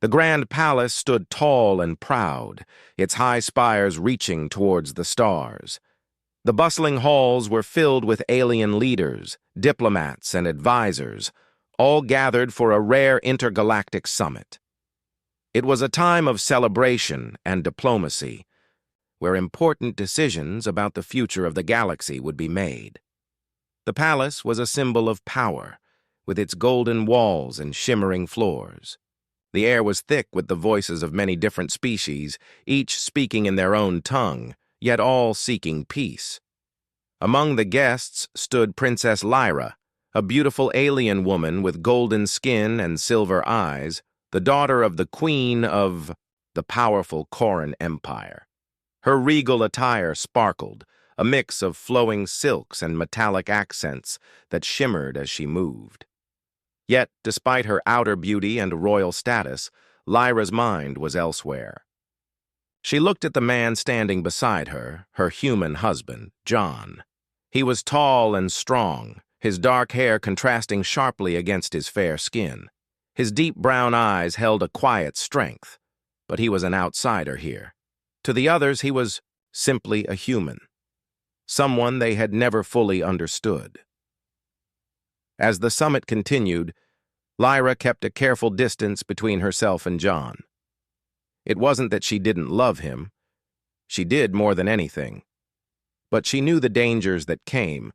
The grand palace stood tall and proud, its high spires reaching towards the stars. The bustling halls were filled with alien leaders, diplomats, and advisors, all gathered for a rare intergalactic summit. It was a time of celebration and diplomacy, where important decisions about the future of the galaxy would be made. The palace was a symbol of power, with its golden walls and shimmering floors. The air was thick with the voices of many different species, each speaking in their own tongue, yet all seeking peace. Among the guests stood Princess Lyra, a beautiful alien woman with golden skin and silver eyes, the daughter of the queen of the powerful Corran Empire. Her regal attire sparkled, a mix of flowing silks and metallic accents that shimmered as she moved. Yet, despite her outer beauty and royal status, Lyra's mind was elsewhere. She looked at the man standing beside her, her human husband, John. He was tall and strong, his dark hair contrasting sharply against his fair skin. His deep brown eyes held a quiet strength, but he was an outsider here. To the others, he was simply a human, someone they had never fully understood. As the summit continued, Lyra kept a careful distance between herself and John. It wasn't that she didn't love him. She did more than anything. But she knew the dangers that came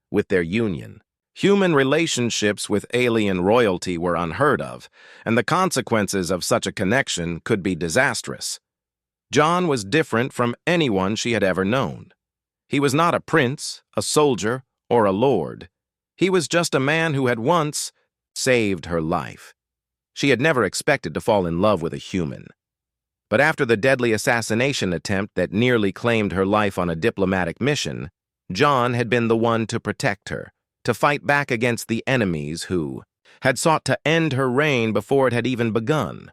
with their union. Human relationships with alien royalty were unheard of, and the consequences of such a connection could be disastrous. John was different from anyone she had ever known. He was not a prince, a soldier, or a lord. He was just a man who had once saved her life. She had never expected to fall in love with a human. But after the deadly assassination attempt that nearly claimed her life on a diplomatic mission, John had been the one to protect her, to fight back against the enemies who had sought to end her reign before it had even begun.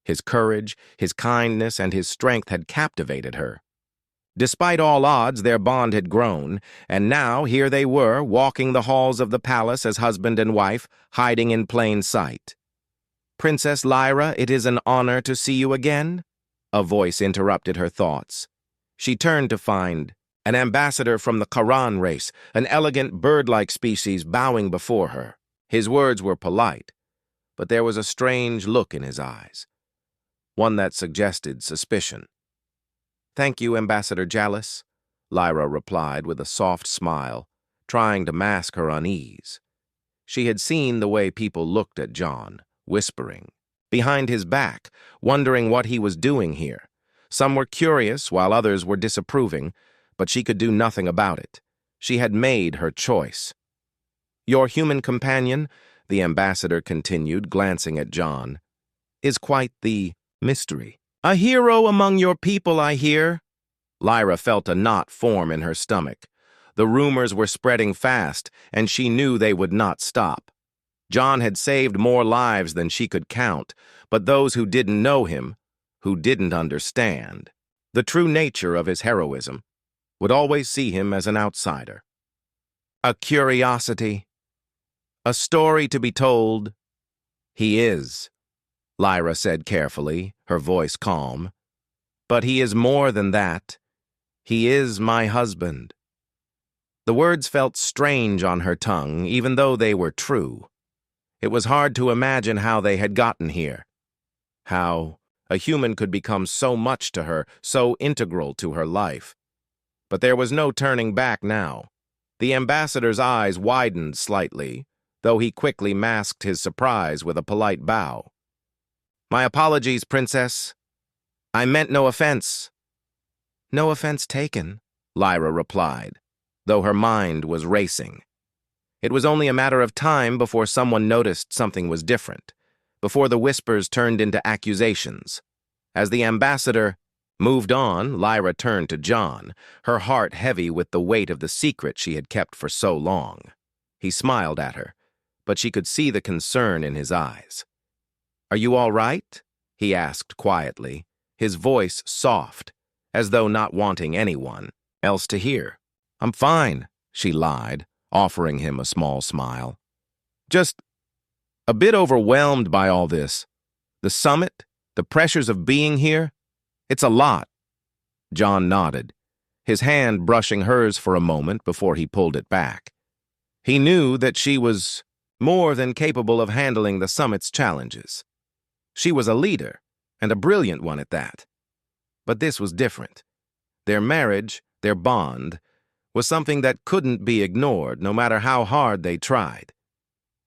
His courage, his kindness, and his strength had captivated her. Despite all odds, their bond had grown, and now here they were, walking the halls of the palace as husband and wife, hiding in plain sight. "Princess Lyra, it is an honor to see you again," a voice interrupted her thoughts. She turned to find an ambassador from the Corran race, an elegant bird-like species bowing before her. His words were polite, but there was a strange look in his eyes, one that suggested suspicion. "Thank you, Ambassador Jalis," Lyra replied with a soft smile, trying to mask her unease. She had seen the way people looked at John, whispering, behind his back, wondering what he was doing here. Some were curious, while others were disapproving, but she could do nothing about it. She had made her choice. "Your human companion," the ambassador continued, glancing at John, "is quite the mystery. A hero among your people, I hear." Lyra felt a knot form in her stomach. The rumors were spreading fast, and she knew they would not stop. John had saved more lives than she could count, but those who didn't know him, who didn't understand the true nature of his heroism, would always see him as an outsider. A curiosity, a story to be told. "He is," Lyra said carefully, her voice calm. "But he is more than that. He is my husband." The words felt strange on her tongue, even though they were true. It was hard to imagine how they had gotten here. How a human could become so much to her, so integral to her life. But there was no turning back now. The ambassador's eyes widened slightly, though he quickly masked his surprise with a polite bow. "My apologies, Princess. I meant no offense." "No offense taken," Lyra replied, though her mind was racing. It was only a matter of time before someone noticed something was different, before the whispers turned into accusations. As the ambassador moved on, Lyra turned to John, her heart heavy with the weight of the secret she had kept for so long. He smiled at her, but she could see the concern in his eyes. "Are you all right?" he asked quietly, his voice soft, as though not wanting anyone else to hear. "I'm fine," she lied, offering him a small smile. "Just a bit overwhelmed by all this. The summit? The pressures of being here? It's a lot. John nodded, his hand brushing hers for a moment before he pulled it back. He knew that she was more than capable of handling the summit's challenges. She was a leader, and a brilliant one at that. But this was different. Their marriage, their bond, was something that couldn't be ignored no matter how hard they tried.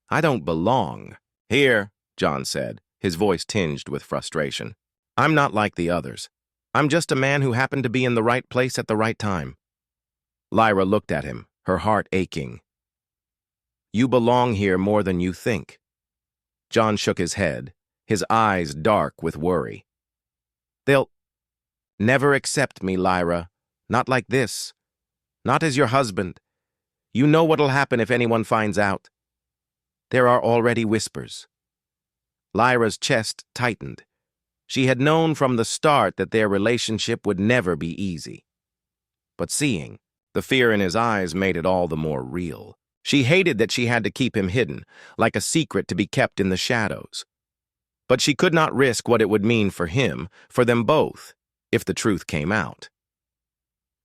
I don't belong here, John said, his voice tinged with frustration. I'm not like the others. I'm just a man who happened to be in the right place at the right time. Lyra looked at him, her heart aching. You belong here more than you think. John shook his head, his eyes dark with worry. They'll never accept me, Lyra. Not like this. Not as your husband. You know what'll happen if anyone finds out. There are already whispers. Lyra's chest tightened. She had known from the start that their relationship would never be easy. But seeing the fear in his eyes made it all the more real. She hated that she had to keep him hidden, like a secret to be kept in the shadows. But she could not risk what it would mean for him, for them both, if the truth came out.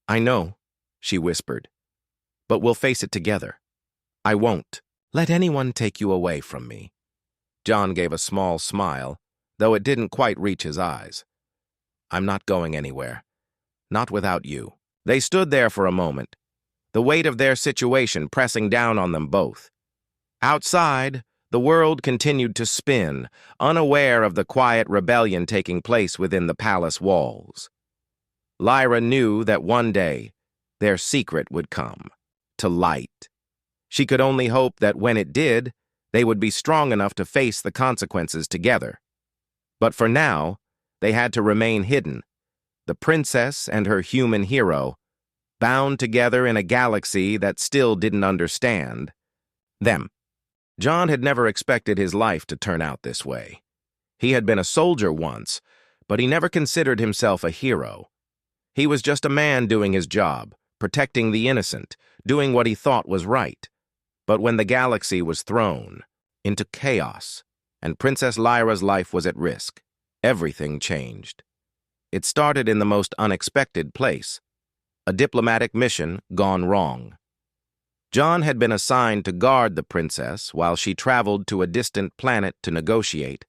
I know, she whispered, but we'll face it together. I won't let anyone take you away from me. John gave a small smile, though it didn't quite reach his eyes. I'm not going anywhere. Not without you. They stood there for a moment, the weight of their situation pressing down on them both. Outside, the world continued to spin, unaware of the quiet rebellion taking place within the palace walls. Lyra knew that one day, their secret would come, to light. She could only hope that when it did, they would be strong enough to face the consequences together. But for now, they had to remain hidden, the princess and her human hero, bound together in a galaxy that still didn't understand them. John had never expected his life to turn out this way. He had been a soldier once, but he never considered himself a hero. He was just a man doing his job, protecting the innocent, doing what he thought was right. But when the galaxy was thrown into chaos, and Princess Lyra's life was at risk, everything changed. It started in the most unexpected place, a diplomatic mission gone wrong. John had been assigned to guard the princess while she traveled to a distant planet to negotiate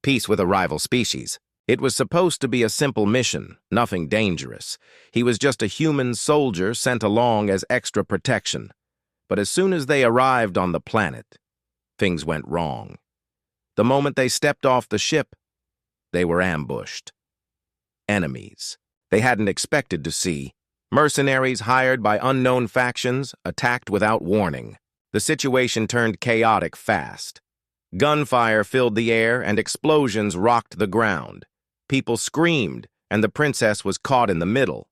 peace with a rival species. It was supposed to be a simple mission, nothing dangerous. He was just a human soldier sent along as extra protection. But as soon as they arrived on the planet, things went wrong. The moment they stepped off the ship, they were ambushed. Enemies they hadn't expected to see. Mercenaries hired by unknown factions attacked without warning. The situation turned chaotic fast. Gunfire filled the air and explosions rocked the ground. People screamed, and the princess was caught in the middle.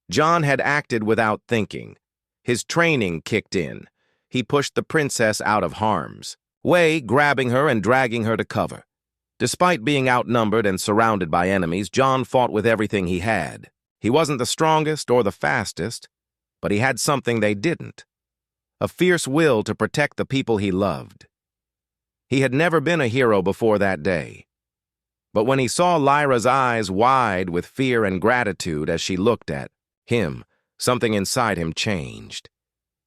John had acted without thinking. His training kicked in. He pushed the princess out of harm's way, grabbing her and dragging her to cover. Despite being outnumbered and surrounded by enemies, John fought with everything he had. He wasn't the strongest or the fastest, but he had something they didn't: a fierce will to protect the people he loved. He had never been a hero before that day. But when he saw Lyra's eyes wide with fear and gratitude as she looked at him, something inside him changed.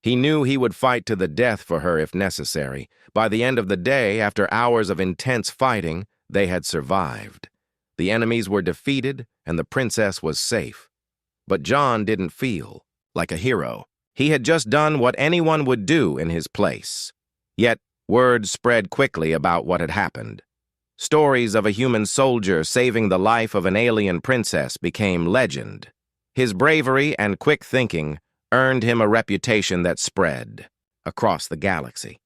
He knew he would fight to the death for her if necessary. By the end of the day, after hours of intense fighting, they had survived. The enemies were defeated, and the princess was safe. But John didn't feel like a hero. He had just done what anyone would do in his place. Yet, word spread quickly about what had happened. Stories of a human soldier saving the life of an alien princess became legend. His bravery and quick thinking earned him a reputation that spread across the galaxy.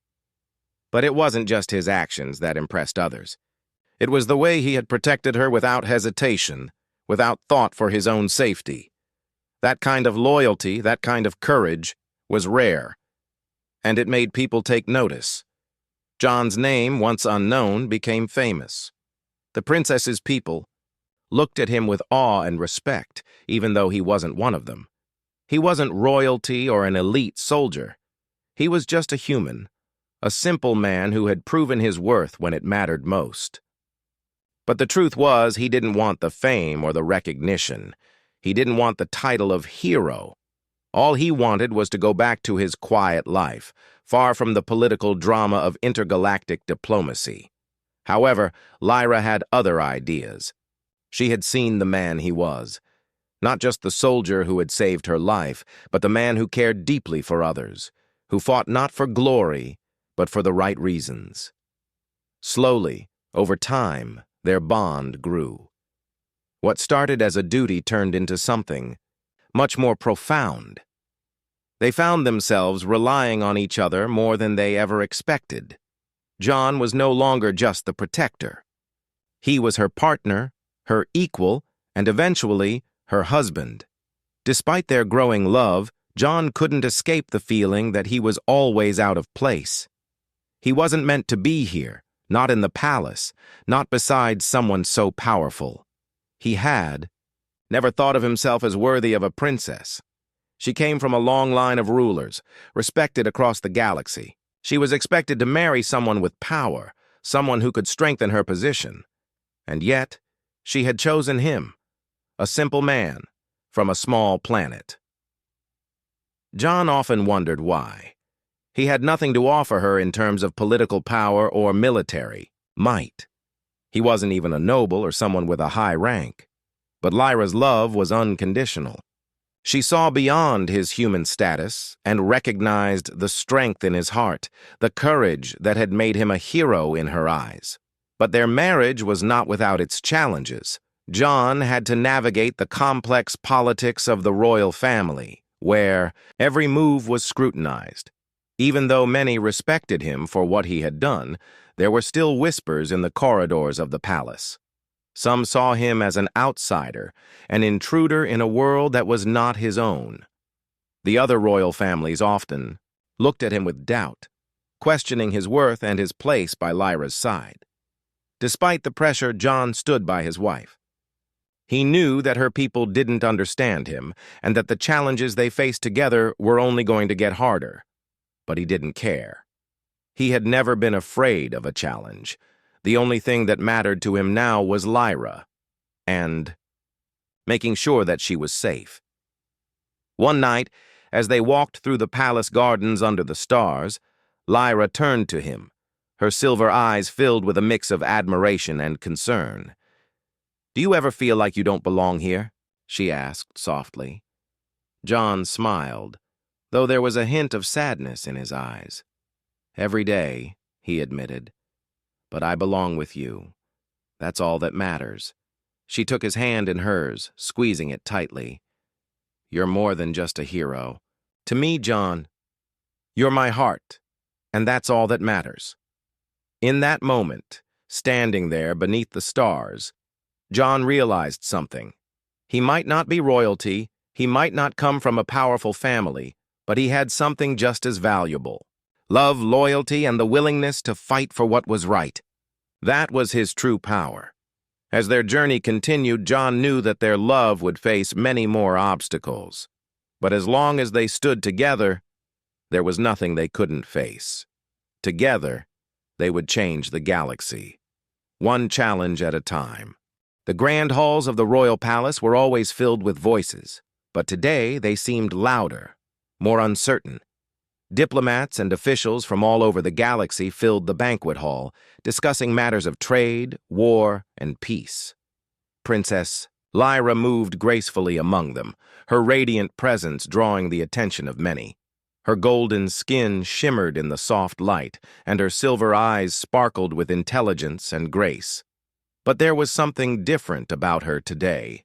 But it wasn't just his actions that impressed others. It was the way he had protected her without hesitation, without thought for his own safety. That kind of loyalty, that kind of courage, was rare, and it made people take notice. John's name, once unknown, became famous. The princess's people looked at him with awe and respect, even though he wasn't one of them. He wasn't royalty or an elite soldier. He was just a human, a simple man who had proven his worth when it mattered most. But the truth was, he didn't want the fame or the recognition. He didn't want the title of hero. All he wanted was to go back to his quiet life, far from the political drama of intergalactic diplomacy. However, Lyra had other ideas. She had seen the man he was. Not just the soldier who had saved her life, but the man who cared deeply for others, who fought not for glory, but for the right reasons. Slowly, over time, their bond grew. What started as a duty turned into something much more profound. They found themselves relying on each other more than they ever expected. John was no longer just the protector. He was her partner, her equal, and eventually, her husband. Despite their growing love, John couldn't escape the feeling that he was always out of place. He wasn't meant to be here, not in the palace, not beside someone so powerful. He had never thought of himself as worthy of a princess. She came from a long line of rulers, respected across the galaxy. She was expected to marry someone with power, someone who could strengthen her position. And yet, she had chosen him, a simple man from a small planet. John often wondered why. He had nothing to offer her in terms of political power or military might. He wasn't even a noble or someone with a high rank. But Lyra's love was unconditional. She saw beyond his human status and recognized the strength in his heart, the courage that had made him a hero in her eyes. But their marriage was not without its challenges. John had to navigate the complex politics of the royal family, where every move was scrutinized. Even though many respected him for what he had done, there were still whispers in the corridors of the palace. Some saw him as an outsider, an intruder in a world that was not his own. The other royal families often looked at him with doubt, questioning his worth and his place by Lyra's side. Despite the pressure, John stood by his wife. He knew that her people didn't understand him and that the challenges they faced together were only going to get harder. But he didn't care. He had never been afraid of a challenge. The only thing that mattered to him now was Lyra, and making sure that she was safe. One night, as they walked through the palace gardens under the stars, Lyra turned to him, her silver eyes filled with a mix of admiration and concern. "Do you ever feel like you don't belong here?" she asked softly. John smiled, though there was a hint of sadness in his eyes. "Every day," he admitted. "But I belong with you. That's all that matters." She took his hand in hers, squeezing it tightly. "You're more than just a hero. To me, John, you're my heart, and that's all that matters." In that moment, standing there beneath the stars, John realized something. He might not be royalty, he might not come from a powerful family, but he had something just as valuable. Love, loyalty, and the willingness to fight for what was right. That was his true power. As their journey continued, John knew that their love would face many more obstacles. But as long as they stood together, there was nothing they couldn't face. Together, they would change the galaxy, one challenge at a time. The grand halls of the royal palace were always filled with voices, but today they seemed louder, more uncertain. Diplomats and officials from all over the galaxy filled the banquet hall, discussing matters of trade, war, and peace. Princess Lyra moved gracefully among them, her radiant presence drawing the attention of many. Her golden skin shimmered in the soft light, and her silver eyes sparkled with intelligence and grace. But there was something different about her today.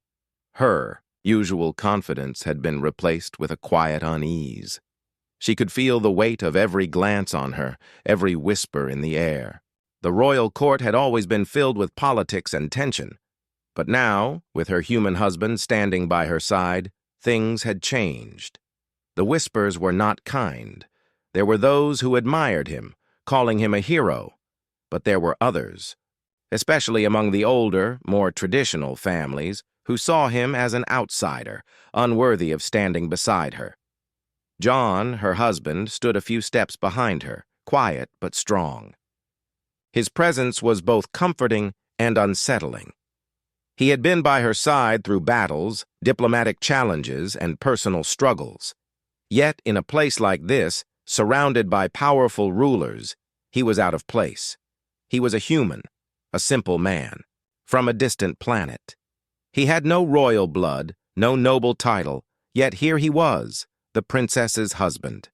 Her usual confidence had been replaced with a quiet unease. She could feel the weight of every glance on her, every whisper in the air. The royal court had always been filled with politics and tension. But now, with her human husband standing by her side, things had changed. The whispers were not kind. There were those who admired him, calling him a hero. But there were others, especially among the older, more traditional families, who saw him as an outsider, unworthy of standing beside her. John, her husband, stood a few steps behind her, quiet but strong. His presence was both comforting and unsettling. He had been by her side through battles, diplomatic challenges, and personal struggles. Yet, in a place like this, surrounded by powerful rulers, he was out of place. He was a human, a simple man, from a distant planet. He had no royal blood, no noble title, yet here he was, the princess's husband.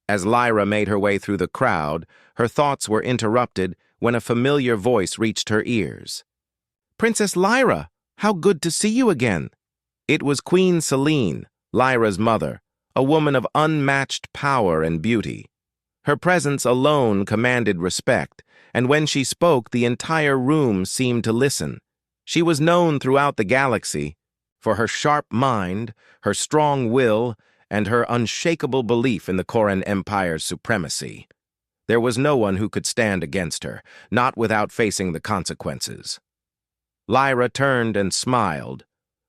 As Lyra made her way through the crowd, her thoughts were interrupted when a familiar voice reached her ears. "Princess Lyra, how good to see you again." It was Queen Selene, Lyra's mother, a woman of unmatched power and beauty. Her presence alone commanded respect, and when she spoke, the entire room seemed to listen. She was known throughout the galaxy for her sharp mind, her strong will, and her unshakable belief in the Koran Empire's supremacy. There was no one who could stand against her, not without facing the consequences. Lyra turned and smiled,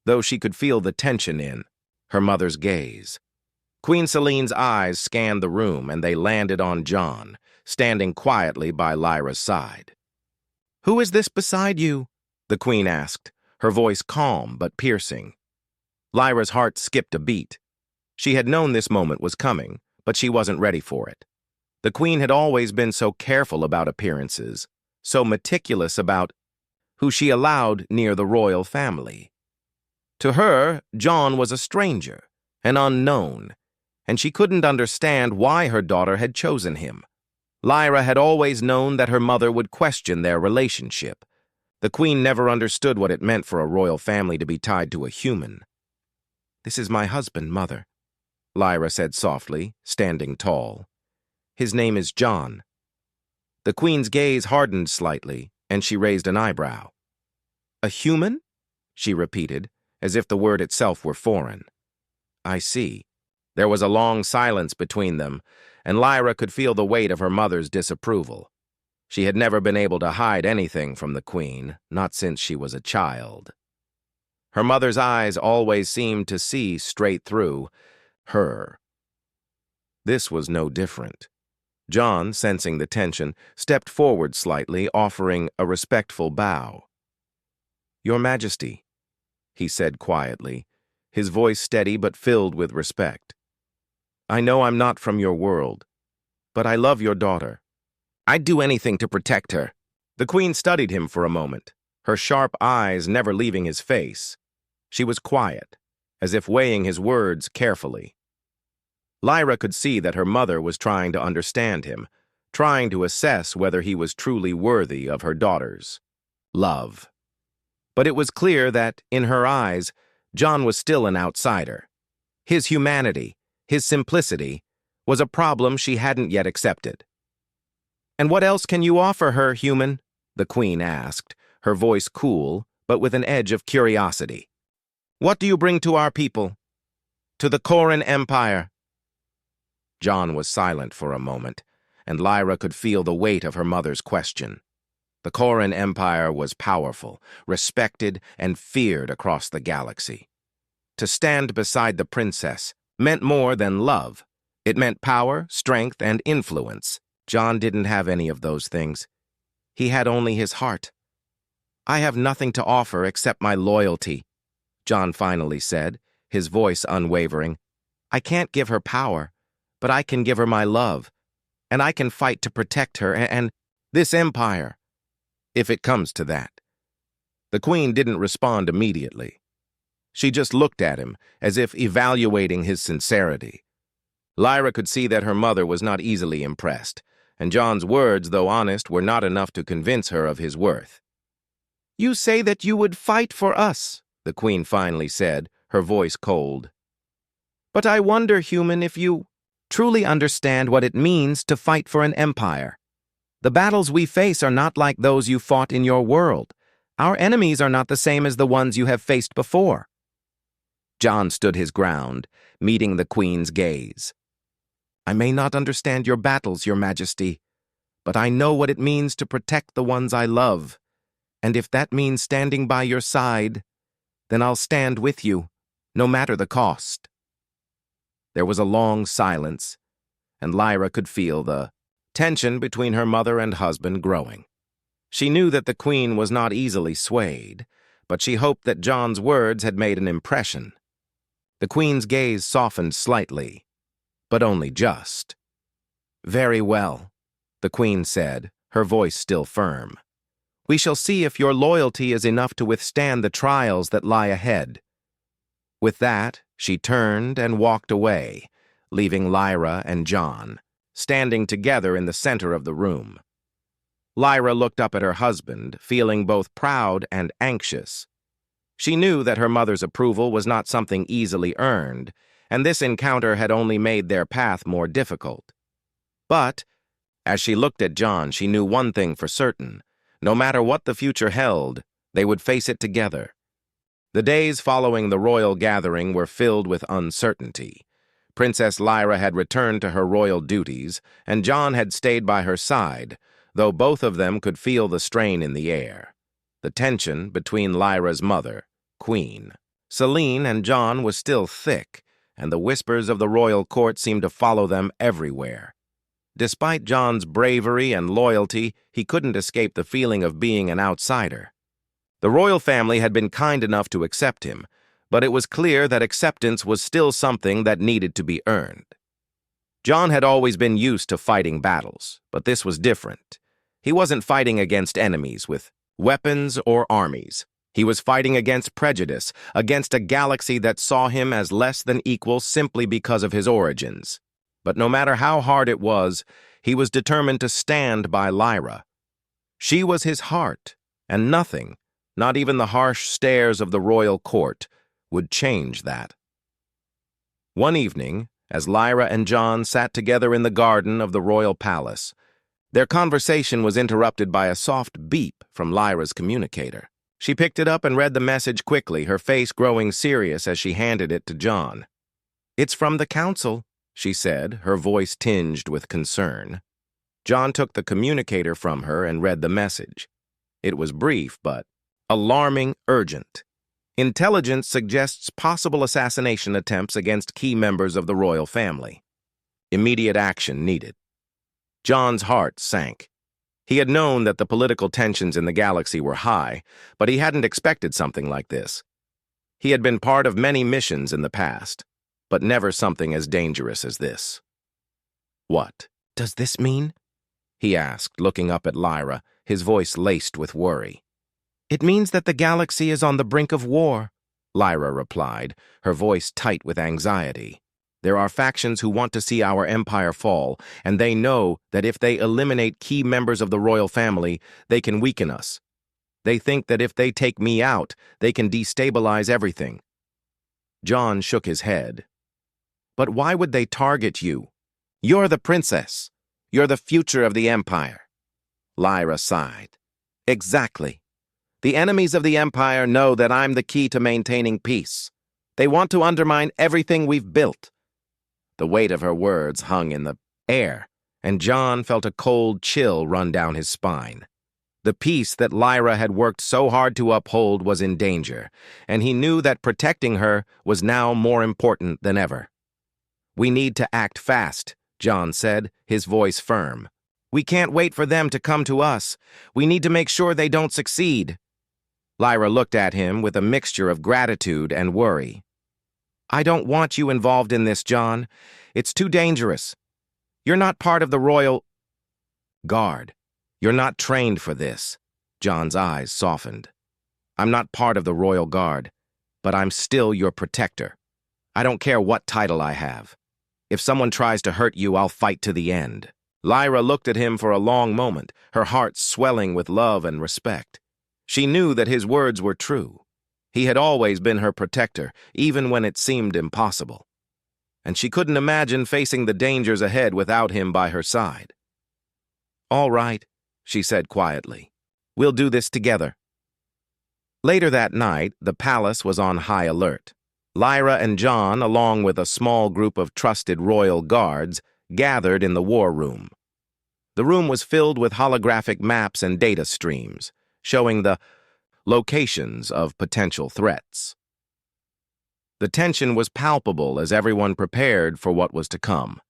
though she could feel the tension in her mother's gaze. Queen Selene's eyes scanned the room, and they landed on John, standing quietly by Lyra's side. "Who is this beside you?" the queen asked, her voice calm but piercing. Lyra's heart skipped a beat. She had known this moment was coming, but she wasn't ready for it. The queen had always been so careful about appearances, so meticulous about who she allowed near the royal family. To her, John was a stranger, an unknown, and she couldn't understand why her daughter had chosen him. Lyra had always known that her mother would question their relationship. The queen never understood what it meant for a royal family to be tied to a human. "This is my husband, Mother," Lyra said softly, standing tall. "His name is John." The queen's gaze hardened slightly, and she raised an eyebrow. "A human?" she repeated, as if the word itself were foreign. "I see." There was a long silence between them, and Lyra could feel the weight of her mother's disapproval. She had never been able to hide anything from the queen, not since she was a child. Her mother's eyes always seemed to see straight through her. This was no different. John, sensing the tension, stepped forward slightly, offering a respectful bow. "Your Majesty," he said quietly, his voice steady but filled with respect. "I know I'm not from your world, but I love your daughter. I'd do anything to protect her." The queen studied him for a moment, her sharp eyes never leaving his face. She was quiet, as if weighing his words carefully. Lyra could see that her mother was trying to understand him, trying to assess whether he was truly worthy of her daughter's love. But it was clear that, in her eyes, John was still an outsider. His humanity, his simplicity, was a problem she hadn't yet accepted. "And what else can you offer her, human?" the queen asked, her voice cool, but with an edge of curiosity. "What do you bring to our people? To the Koran Empire?" John was silent for a moment, and Lyra could feel the weight of her mother's question. The Koran Empire was powerful, respected, and feared across the galaxy. To stand beside the princess meant more than love. It meant power, strength, and influence. John didn't have any of those things. He had only his heart. "I have nothing to offer except my loyalty," John finally said, his voice unwavering. "I can't give her power, but I can give her my love, and I can fight to protect her and this empire, if it comes to that." The queen didn't respond immediately. She just looked at him, as if evaluating his sincerity. Lyra could see that her mother was not easily impressed, and John's words, though honest, were not enough to convince her of his worth. "You say that you would fight for us," the queen finally said, her voice cold. "But I wonder, human, if you truly understand what it means to fight for an empire. The battles we face are not like those you fought in your world. Our enemies are not the same as the ones you have faced before." John stood his ground, meeting the queen's gaze. "I may not understand your battles, Your Majesty, but I know what it means to protect the ones I love. And if that means standing by your side, then I'll stand with you, no matter the cost." There was a long silence, and Lyra could feel the tension between her mother and husband growing. She knew that the queen was not easily swayed, but she hoped that John's words had made an impression. The queen's gaze softened slightly, but only just. "Very well," the queen said, her voice still firm. "We shall see if your loyalty is enough to withstand the trials that lie ahead." With that, she turned and walked away, leaving Lyra and John standing together in the center of the room. Lyra looked up at her husband, feeling both proud and anxious. She knew that her mother's approval was not something easily earned, and this encounter had only made their path more difficult. But, as she looked at John, she knew one thing for certain. No matter what the future held, they would face it together. The days following the royal gathering were filled with uncertainty. Princess Lyra had returned to her royal duties, and John had stayed by her side, though both of them could feel the strain in the air. The tension between Lyra's mother, Queen Celine, and John was still thick, and the whispers of the royal court seemed to follow them everywhere. Despite John's bravery and loyalty, he couldn't escape the feeling of being an outsider. The royal family had been kind enough to accept him, but it was clear that acceptance was still something that needed to be earned. John had always been used to fighting battles, but this was different. He wasn't fighting against enemies with weapons or armies. He was fighting against prejudice, against a galaxy that saw him as less than equal simply because of his origins. But no matter how hard it was, he was determined to stand by Lyra. She was his heart, and nothing, not even the harsh stares of the royal court, would change that. One evening, as Lyra and John sat together in the garden of the royal palace, their conversation was interrupted by a soft beep from Lyra's communicator. She picked it up and read the message quickly, her face growing serious as she handed it to John. "It's from the council," she said, her voice tinged with concern. John took the communicator from her and read the message. It was brief, but alarming, urgent. Intelligence suggests possible assassination attempts against key members of the royal family. Immediate action needed. John's heart sank. He had known that the political tensions in the galaxy were high, but he hadn't expected something like this. He had been part of many missions in the past, but never something as dangerous as this. "What does this mean?" he asked, looking up at Lyra, his voice laced with worry. "It means that the galaxy is on the brink of war," Lyra replied, her voice tight with anxiety. "There are factions who want to see our empire fall, and they know that if they eliminate key members of the royal family, they can weaken us. They think that if they take me out, they can destabilize everything." John shook his head. "But why would they target you? You're the princess. You're the future of the empire." Lyra sighed. "Exactly. The enemies of the empire know that I'm the key to maintaining peace. They want to undermine everything we've built." The weight of her words hung in the air, and John felt a cold chill run down his spine. The peace that Lyra had worked so hard to uphold was in danger, and he knew that protecting her was now more important than ever. "We need to act fast," John said, his voice firm. "We can't wait for them to come to us. We need to make sure they don't succeed." Lyra looked at him with a mixture of gratitude and worry. "I don't want you involved in this, John. It's too dangerous. You're not part of the royal guard. You're not trained for this." John's eyes softened. "I'm not part of the royal guard, but I'm still your protector. I don't care what title I have. If someone tries to hurt you, I'll fight to the end." Lyra looked at him for a long moment, her heart swelling with love and respect. She knew that his words were true. He had always been her protector, even when it seemed impossible. And she couldn't imagine facing the dangers ahead without him by her side. "All right," she said quietly. "We'll do this together." Later that night, the palace was on high alert. Lyra and John, along with a small group of trusted royal guards, gathered in the war room. The room was filled with holographic maps and data streams, showing the locations of potential threats. The tension was palpable as everyone prepared for what was to come.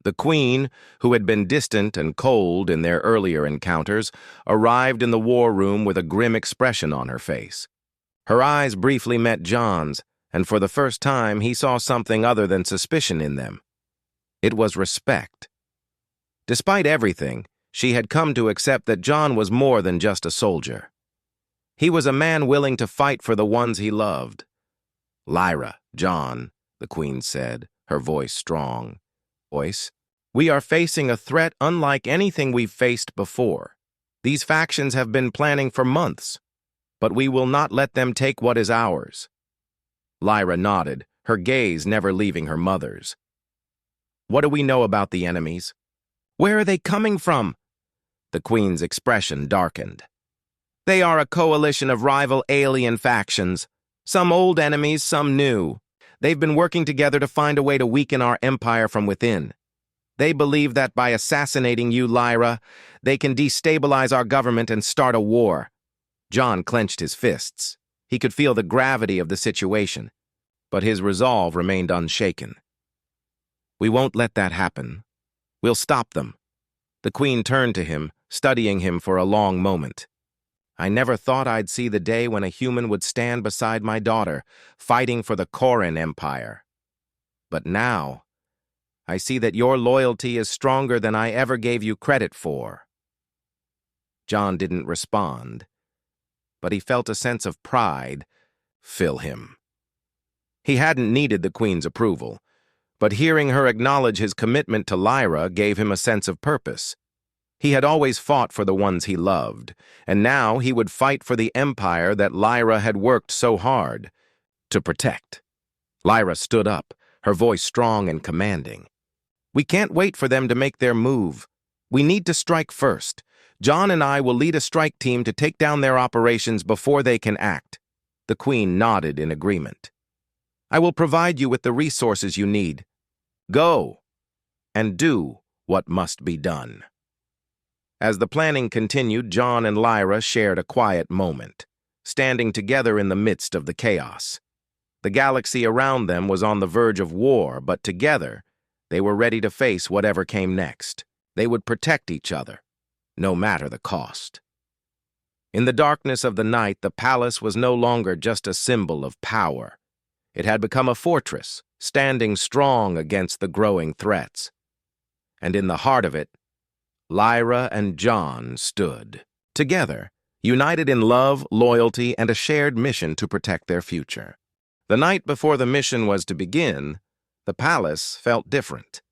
The queen, who had been distant and cold in their earlier encounters, arrived in the war room with a grim expression on her face. Her eyes briefly met John's, and for the first time he saw something other than suspicion in them. It was respect. Despite everything, she had come to accept that John was more than just a soldier. He was a man willing to fight for the ones he loved. "Lyra, John," the queen said, her voice strong. "We are facing a threat unlike anything we've faced before. These factions have been planning for months, but we will not let them take what is ours." Lyra nodded, her gaze never leaving her mother's. "What do we know about the enemies? Where are they coming from?" The queen's expression darkened. "They are a coalition of rival alien factions. Some old enemies, some new. They've been working together to find a way to weaken our empire from within. They believe that by assassinating you, Lyra, they can destabilize our government and start a war." John clenched his fists. He could feel the gravity of the situation, but his resolve remained unshaken. "We won't let that happen. We'll stop them." The queen turned to him, studying him for a long moment. "I never thought I'd see the day when a human would stand beside my daughter, fighting for the Koran Empire. But now, I see that your loyalty is stronger than I ever gave you credit for." John didn't respond, but he felt a sense of pride fill him. He hadn't needed the queen's approval, but hearing her acknowledge his commitment to Lyra gave him a sense of purpose. He had always fought for the ones he loved, and now he would fight for the empire that Lyra had worked so hard to protect. Lyra stood up, her voice strong and commanding. "We can't wait for them to make their move. We need to strike first. John and I will lead a strike team to take down their operations before they can act." The queen nodded in agreement. "I will provide you with the resources you need. Go and do what must be done." As the planning continued, John and Lyra shared a quiet moment, standing together in the midst of the chaos. The galaxy around them was on the verge of war, but together, they were ready to face whatever came next. They would protect each other, no matter the cost. In the darkness of the night, the palace was no longer just a symbol of power. It had become a fortress, standing strong against the growing threats. And in the heart of it, Lyra and John stood, together, united in love, loyalty, and a shared mission to protect their future. The night before the mission was to begin, the palace felt different.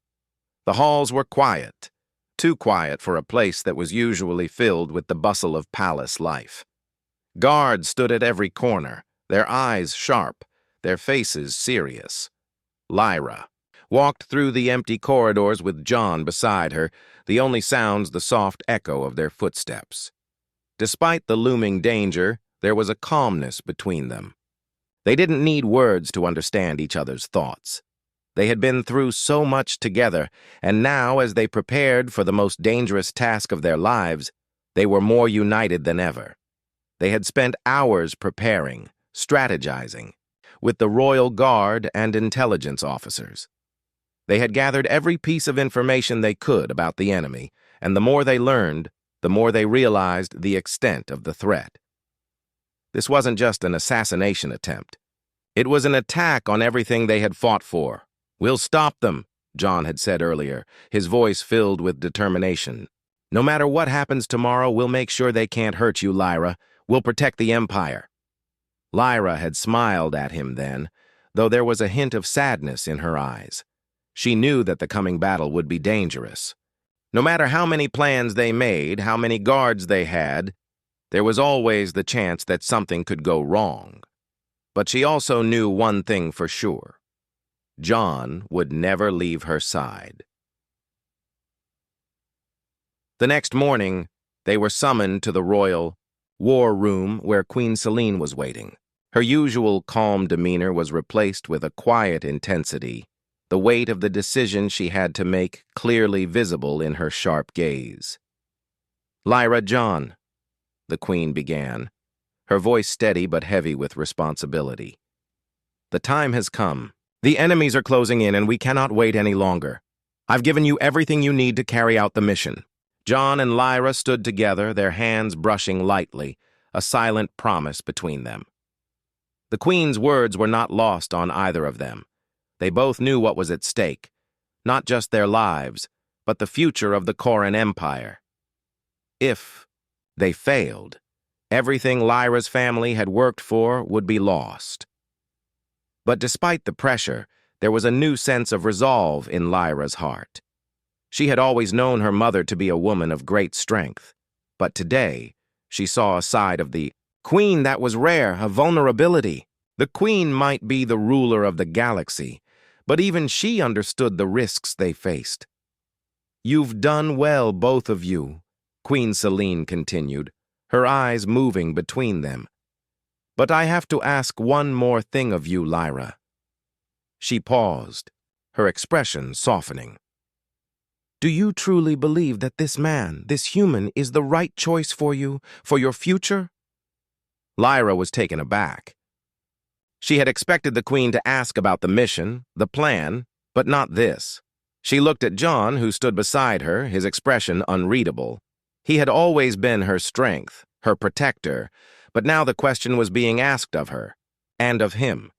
The halls were quiet, too quiet for a place that was usually filled with the bustle of palace life. Guards stood at every corner, their eyes sharp, their faces serious. Lyra walked through the empty corridors with John beside her, the only sounds the soft echo of their footsteps. Despite the looming danger, there was a calmness between them. They didn't need words to understand each other's thoughts. They had been through so much together, and now, as they prepared for the most dangerous task of their lives, they were more united than ever. They had spent hours preparing, strategizing, with the royal guard and intelligence officers. They had gathered every piece of information they could about the enemy, and the more they learned, the more they realized the extent of the threat. This wasn't just an assassination attempt. It was an attack on everything they had fought for. "We'll stop them," John had said earlier, his voice filled with determination. "No matter what happens tomorrow, we'll make sure they can't hurt you, Lyra. We'll protect the Empire." Lyra had smiled at him then, though there was a hint of sadness in her eyes. She knew that the coming battle would be dangerous. No matter how many plans they made, how many guards they had, there was always the chance that something could go wrong. But she also knew one thing for sure. John would never leave her side. The next morning, they were summoned to the royal war room where Queen Selene was waiting. Her usual calm demeanor was replaced with a quiet intensity, the weight of the decision she had to make clearly visible in her sharp gaze. "Lyra, John," the queen began, her voice steady but heavy with responsibility. "The time has come. The enemies are closing in and we cannot wait any longer. I've given you everything you need to carry out the mission." John and Lyra stood together, their hands brushing lightly, a silent promise between them. The Queen's words were not lost on either of them. They both knew what was at stake, not just their lives, but the future of the Koran Empire. If they failed, everything Lyra's family had worked for would be lost. But despite the pressure, there was a new sense of resolve in Lyra's heart. She had always known her mother to be a woman of great strength, but today she saw a side of the Queen that was rare, a vulnerability. The Queen might be the ruler of the galaxy, but even she understood the risks they faced. "You've done well, both of you," Queen Selene continued, her eyes moving between them. "But I have to ask one more thing of you, Lyra." She paused, her expression softening. "Do you truly believe that this man, this human, is the right choice for you, for your future?" Lyra was taken aback. She had expected the Queen to ask about the mission, the plan, but not this. She looked at John, who stood beside her, his expression unreadable. He had always been her strength, her protector, but now the question was being asked of her, and of him.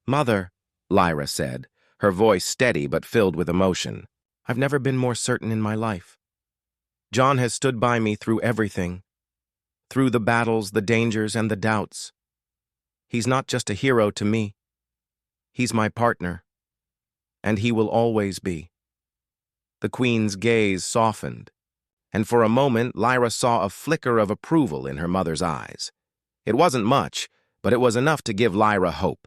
"Mother," Lyra said, her voice steady but filled with emotion, "I've never been more certain in my life. John has stood by me through everything, through the battles, the dangers, and the doubts. He's not just a hero to me. He's my partner, and he will always be." The Queen's gaze softened, and for a moment Lyra saw a flicker of approval in her mother's eyes. It wasn't much, but it was enough to give Lyra hope.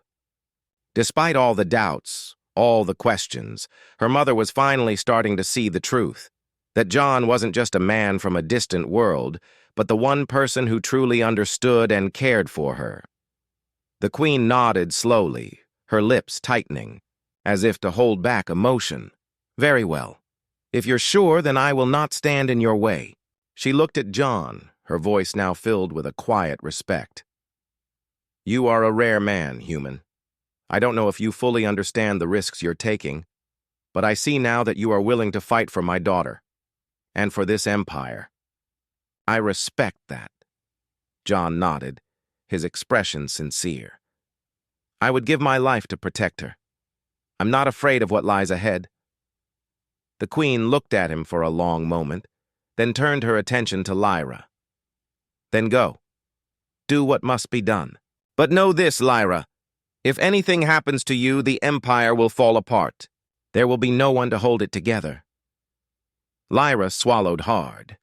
Despite all the doubts, all the questions, her mother was finally starting to see the truth, that John wasn't just a man from a distant world, but the one person who truly understood and cared for her. The Queen nodded slowly, her lips tightening, as if to hold back emotion. "Very well. If you're sure, then I will not stand in your way." She looked at John, her voice now filled with a quiet respect. "You are a rare man, human. I don't know if you fully understand the risks you're taking, but I see now that you are willing to fight for my daughter, and for this empire. I respect that." John nodded, his expression sincere. "I would give my life to protect her. I'm not afraid of what lies ahead." The Queen looked at him for a long moment, then turned her attention to Lyra. "Then go. Do what must be done. But know this, Lyra. If anything happens to you, the Empire will fall apart. There will be no one to hold it together." Lyra swallowed hard.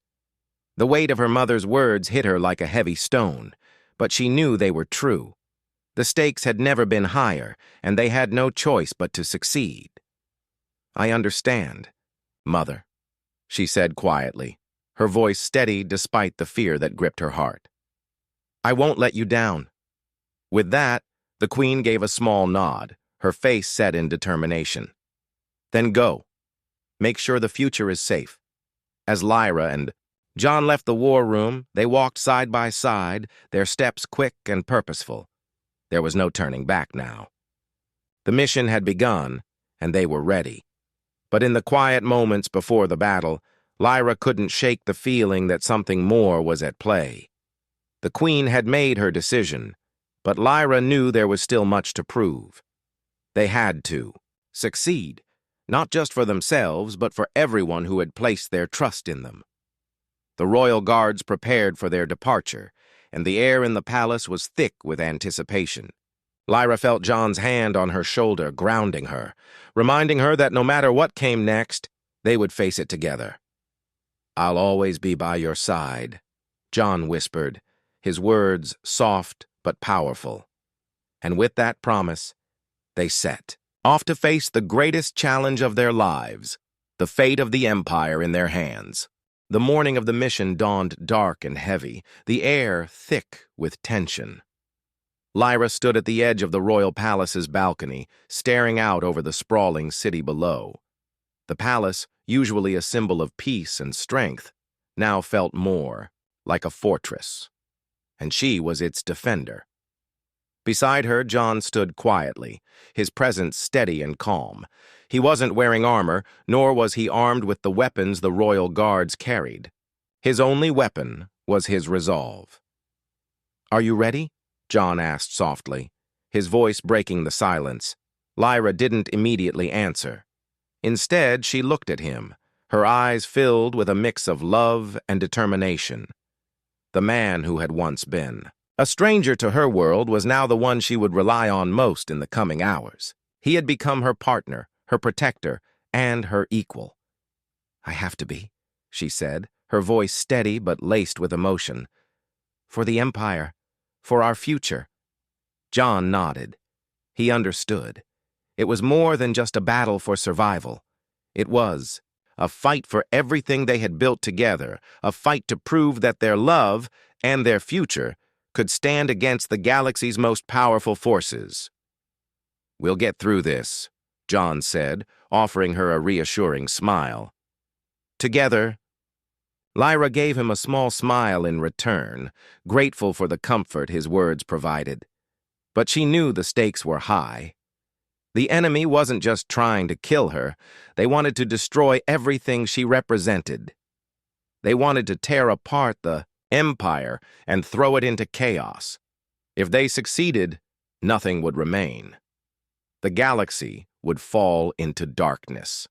The weight of her mother's words hit her like a heavy stone, but she knew they were true. The stakes had never been higher, and they had no choice but to succeed. "I understand, Mother," she said quietly, her voice steady despite the fear that gripped her heart. "I won't let you down." With that, the Queen gave a small nod, her face set in determination. "Then go. Make sure the future is safe." As Lyra and John left the war room, they walked side by side, their steps quick and purposeful. There was no turning back now. The mission had begun, and they were ready. But in the quiet moments before the battle, Lyra couldn't shake the feeling that something more was at play. The Queen had made her decision, but Lyra knew there was still much to prove. They had to succeed, not just for themselves, but for everyone who had placed their trust in them. The royal guards prepared for their departure, and the air in the palace was thick with anticipation. Lyra felt John's hand on her shoulder, grounding her, reminding her that no matter what came next, they would face it together. "I'll always be by your side," John whispered, his words soft but powerful. And with that promise, they set off to face the greatest challenge of their lives, the fate of the Empire in their hands. The morning of the mission dawned dark and heavy, the air thick with tension. Lyra stood at the edge of the royal palace's balcony, staring out over the sprawling city below. The palace, usually a symbol of peace and strength, now felt more like a fortress, and she was its defender. Beside her, John stood quietly, his presence steady and calm. He wasn't wearing armor, nor was he armed with the weapons the royal guards carried. His only weapon was his resolve. "Are you ready?" John asked softly, his voice breaking the silence. Lyra didn't immediately answer. Instead, she looked at him, her eyes filled with a mix of love and determination. The man who had once been. A stranger to her world was now the one she would rely on most in the coming hours. He had become her partner, her protector, and her equal. "I have to be," she said, her voice steady but laced with emotion. "For the Empire, for our future." John nodded. He understood. It was more than just a battle for survival. It was a fight for everything they had built together, a fight to prove that their love and their future could stand against the galaxy's most powerful forces. "We'll get through this," John said, offering her a reassuring smile. "Together." Lyra gave him a small smile in return, grateful for the comfort his words provided. But she knew the stakes were high. The enemy wasn't just trying to kill her, they wanted to destroy everything she represented. They wanted to tear apart the Empire and throw it into chaos. If they succeeded, nothing would remain. The galaxy would fall into darkness.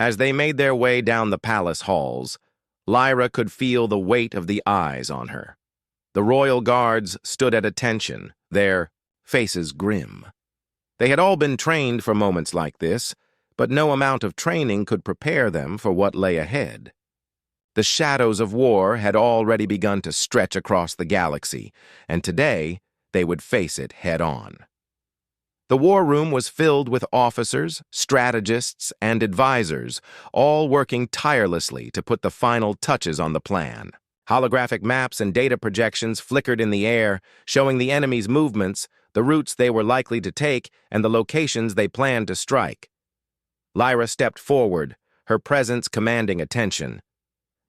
As they made their way down the palace halls, Lyra could feel the weight of the eyes on her. The royal guards stood at attention, their faces grim. They had all been trained for moments like this, but no amount of training could prepare them for what lay ahead. The shadows of war had already begun to stretch across the galaxy, and today they would face it head-on. The war room was filled with officers, strategists, and advisors, all working tirelessly to put the final touches on the plan. Holographic maps and data projections flickered in the air, showing the enemy's movements, the routes they were likely to take, and the locations they planned to strike. Lyra stepped forward, her presence commanding attention.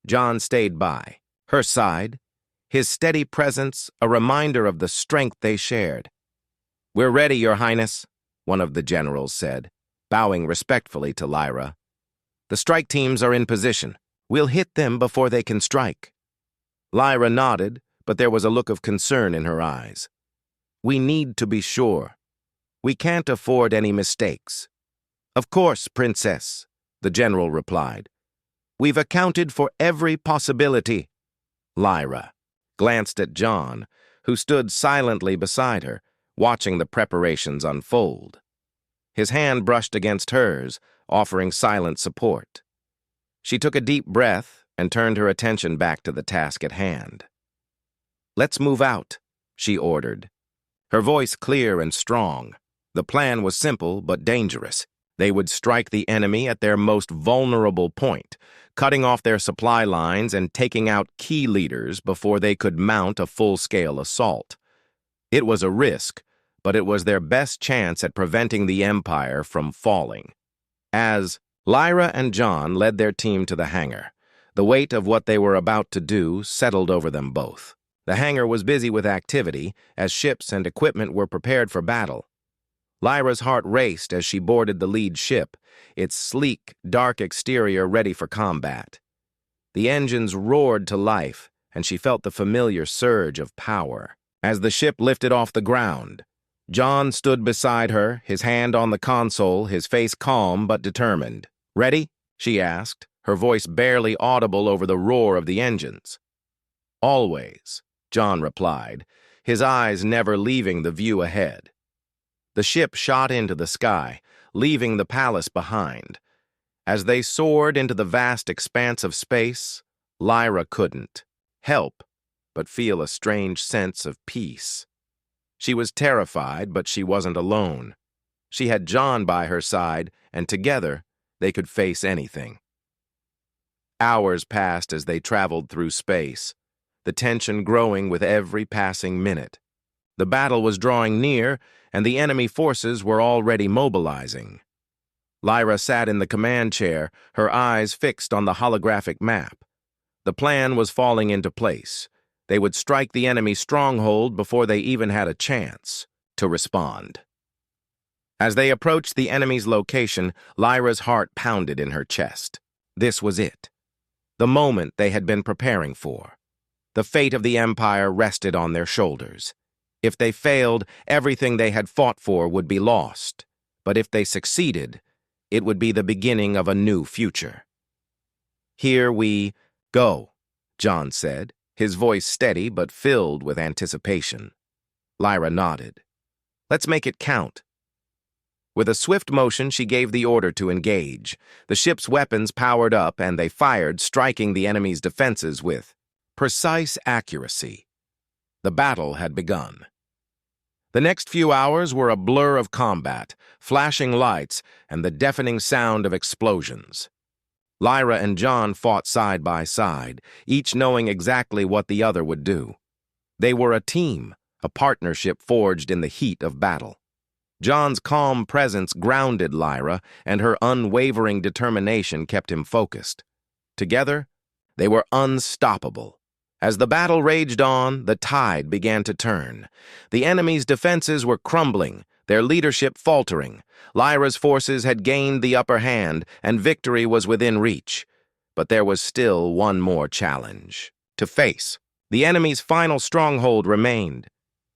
John stayed by, her side, his steady presence a reminder of the strength they shared. "We're ready, Your Highness," one of the generals said, bowing respectfully to Lyra. "The strike teams are in position. We'll hit them before they can strike." Lyra nodded, but there was a look of concern in her eyes. "We need to be sure. We can't afford any mistakes." "Of course, Princess," the general replied. "We've accounted for every possibility." Lyra glanced at John, who stood silently beside her, watching the preparations unfold. His hand brushed against hers, offering silent support. She took a deep breath and turned her attention back to the task at hand. "Let's move out," she ordered, her voice clear and strong. The plan was simple but dangerous. They would strike the enemy at their most vulnerable point, cutting off their supply lines and taking out key leaders before they could mount a full-scale assault. It was a risk, but it was their best chance at preventing the Empire from falling. As Lyra and John led their team to the hangar, the weight of what they were about to do settled over them both. The hangar was busy with activity, as ships and equipment were prepared for battle. Lyra's heart raced as she boarded the lead ship, its sleek, dark exterior ready for combat. The engines roared to life, and she felt the familiar surge of power. As the ship lifted off the ground, John stood beside her, his hand on the console, his face calm but determined. "Ready?" she asked, her voice barely audible over the roar of the engines. "Always," John replied, his eyes never leaving the view ahead. The ship shot into the sky, leaving the palace behind. As they soared into the vast expanse of space, Lyra couldn't help but feel a strange sense of peace. She was terrified, but she wasn't alone. She had John by her side, and together they could face anything. Hours passed as they traveled through space, the tension growing with every passing minute. The battle was drawing near, and the enemy forces were already mobilizing. Lyra sat in the command chair, her eyes fixed on the holographic map. The plan was falling into place. They would strike the enemy stronghold before they even had a chance to respond. As they approached the enemy's location, Lyra's heart pounded in her chest. This was it. The moment they had been preparing for. The fate of the Empire rested on their shoulders. If they failed, everything they had fought for would be lost. But if they succeeded, it would be the beginning of a new future. "Here we go," John said, his voice steady but filled with anticipation. Lyra nodded. "Let's make it count." With a swift motion, she gave the order to engage. The ship's weapons powered up, and they fired, striking the enemy's defenses with precise accuracy. The battle had begun. The next few hours were a blur of combat, flashing lights, and the deafening sound of explosions. Lyra and John fought side by side, each knowing exactly what the other would do. They were a team, a partnership forged in the heat of battle. John's calm presence grounded Lyra, and her unwavering determination kept him focused. Together, they were unstoppable. As the battle raged on, the tide began to turn. The enemy's defenses were crumbling, their leadership faltering. Lyra's forces had gained the upper hand, and victory was within reach. But there was still one more challenge to face. The enemy's final stronghold remained,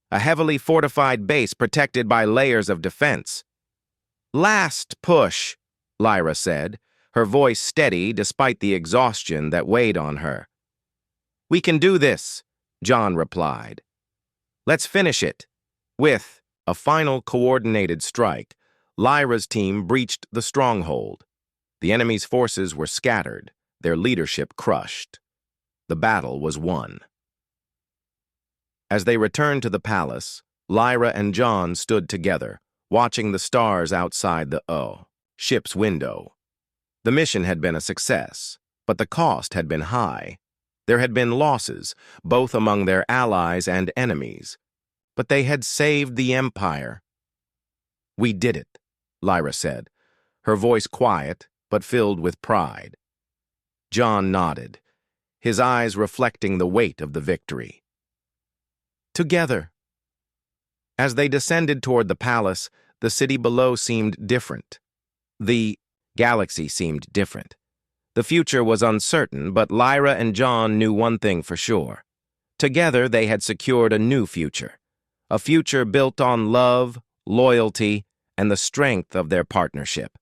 a heavily fortified base protected by layers of defense. "Last push," Lyra said, her voice steady despite the exhaustion that weighed on her. "We can do this," John replied. "Let's finish it." With a final coordinated strike, Lyra's team breached the stronghold. The enemy's forces were scattered, their leadership crushed. The battle was won. As they returned to the palace, Lyra and John stood together, watching the stars outside the ship's window. The mission had been a success, but the cost had been high. There had been losses, both among their allies and enemies, but they had saved the Empire. "We did it," Lyra said, her voice quiet but filled with pride. John nodded, his eyes reflecting the weight of the victory. "Together." As they descended toward the palace, the city below seemed different. The galaxy seemed different. The future was uncertain, but Lyra and John knew one thing for sure. Together, they had secured a new future. A future built on love, loyalty, and the strength of their partnership.